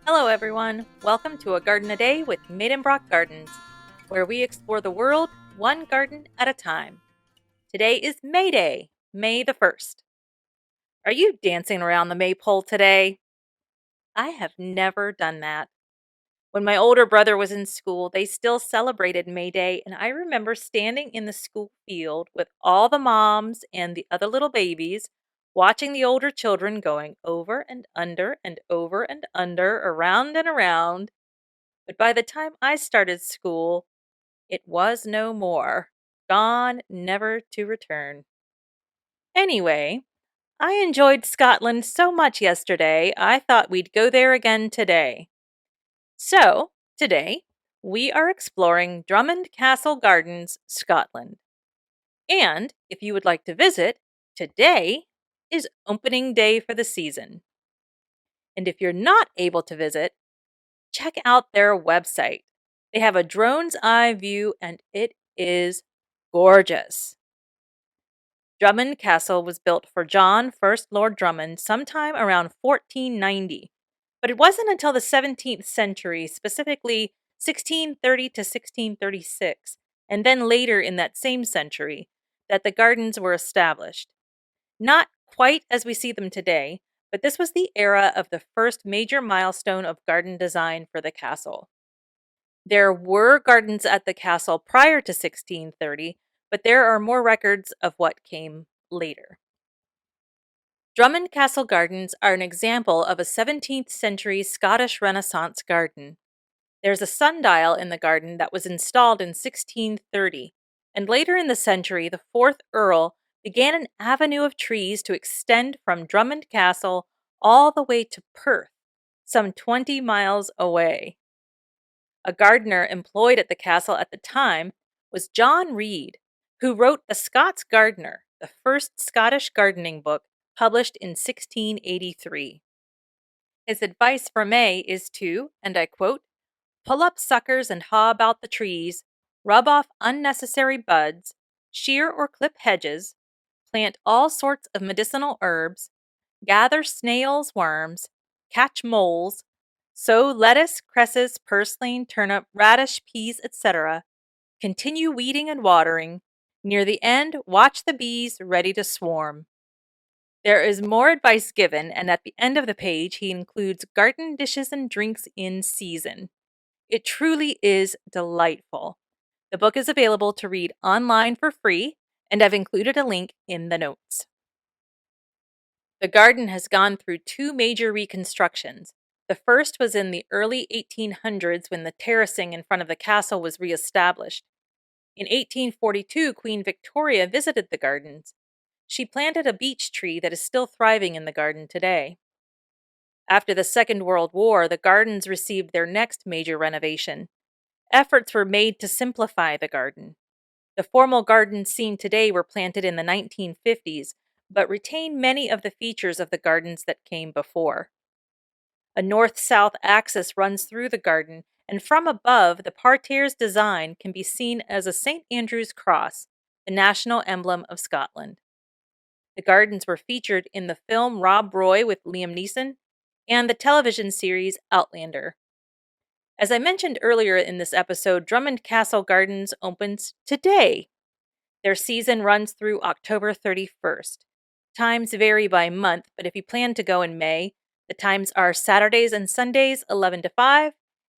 Hello everyone, welcome to A Garden a Day with Maidenbrock Gardens, where we explore the world one garden at a time. Today is May Day, May the 1st. Are you dancing around the maypole today? I have never done that. When my older brother was in school, they still celebrated May Day, and I remember standing in the school field with all the moms and the other little babies, watching the older children going over and over and under, around and around. But by the time I started school, it was no more. Gone, never to return. Anyway, I enjoyed Scotland so much yesterday, I thought we'd go there again today. So, today, we are exploring Drummond Castle Gardens, Scotland. And if you would like to visit, today is opening day for the season. And if you're not able to visit, check out their website. They have a drone's eye view and it is gorgeous. Drummond Castle was built for John, 1st Lord Drummond, sometime around 1490. But it wasn't until the 17th century, specifically 1630 to 1636, and then later in that same century, that the gardens were established. Not quite as we see them today, but this was the era of the first major milestone of garden design for the castle. There were gardens at the castle prior to 1630, but there are more records of what came later. Drummond Castle Gardens are an example of a 17th century Scottish Renaissance garden. There's a sundial in the garden that was installed in 1630, and later in the century, the 4th Earl began an avenue of trees to extend from Drummond Castle all the way to Perth, some 20 miles away. A gardener employed at the castle at the time was John Reed, who wrote The Scots Gardener, the first Scottish gardening book published in 1683. His advice for May is to, and I quote, pull up suckers and haw about the trees, rub off unnecessary buds, shear or clip hedges, plant all sorts of medicinal herbs, gather snails' worms, catch moles, sow lettuce, cresses, purslane, turnip, radish, peas, etc. Continue weeding and watering. Near the end, watch the bees ready to swarm. There is more advice given, and at the end of the page, he includes garden dishes and drinks in season. It truly is delightful. The book is available to read online for free, and I've included a link in the notes. The garden has gone through two major reconstructions. The first was in the early 1800s when the terracing in front of the castle was reestablished. In 1842, Queen Victoria visited the gardens. She planted a beech tree that is still thriving in the garden today. After the Second World War, the gardens received their next major renovation. Efforts were made to simplify the garden. The formal gardens seen today were planted in the 1950s, but retain many of the features of the gardens that came before. A north-south axis runs through the garden, and from above, the parterre's design can be seen as a St. Andrew's cross, the national emblem of Scotland. The gardens were featured in the film Rob Roy with Liam Neeson and the television series Outlander. As I mentioned earlier in this episode, Drummond Castle Gardens opens today. Their season runs through October 31st. Times vary by month, but if you plan to go in May, the times are Saturdays and Sundays 11 to 5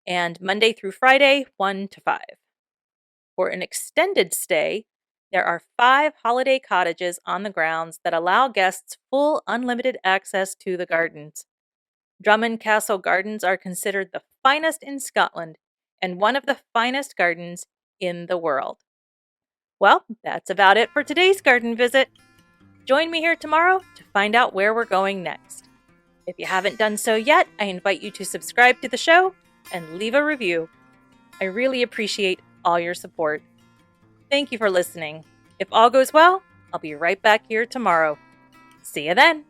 and Monday through Friday 1 to 5. For an extended stay, there are 5 holiday cottages on the grounds that allow guests full unlimited access to the gardens. Drummond Castle Gardens are considered the finest in Scotland and one of the finest gardens in the world. Well, that's about it for today's garden visit. Join me here tomorrow to find out where we're going next. If you haven't done so yet, I invite you to subscribe to the show and leave a review. I really appreciate all your support. Thank you for listening. If all goes well, I'll be right back here tomorrow. See you then.